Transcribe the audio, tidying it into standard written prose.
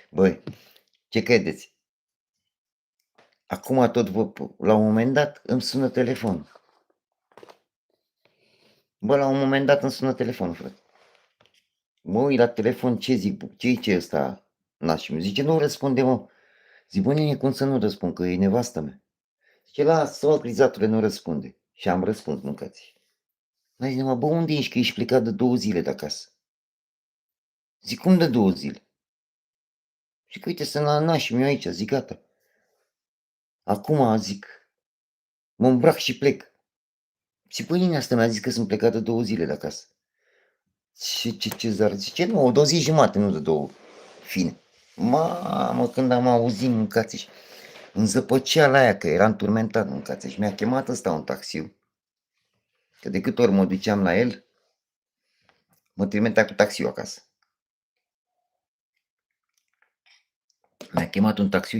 Băi, ce credeți? Acum tot la un moment dat îmi sună telefonul. Bă, la un moment dat îmi sună telefonul, frate. Mă uit la telefon, ce zic? Ce-i ăsta nașul meu? Zice, nu răspunde, mă. Zic, bă, nene, cum să nu răspund, că e nevastă mea. Zice, lasă-mă, crizatule, nu răspunde. Și am răspuns, mâncați. Mai zice, mă, bă, unde ești? Că ești plecat de 2 zile de acasă. Zic, cum de 2 zile? Zic, uite, sunt la nașul meu aici, zic, gata. Acum, zic, mă îmbrac și plec. Și păi asta mi-a zis că sunt plecat de 2 zile de acasă. Și ce Cezar? Zice, nu, de o zi jumate, nu de 2. Fine. Mamă, când am auzit, mâncați-și, în zăpăceala aia, că eram turmentat, mâncați-și, mi-a chemat ăsta un taxiu. Că de câte ori mă duceam la el, mă trimitea cu taxiul acasă. Mi-a chemat un taxiu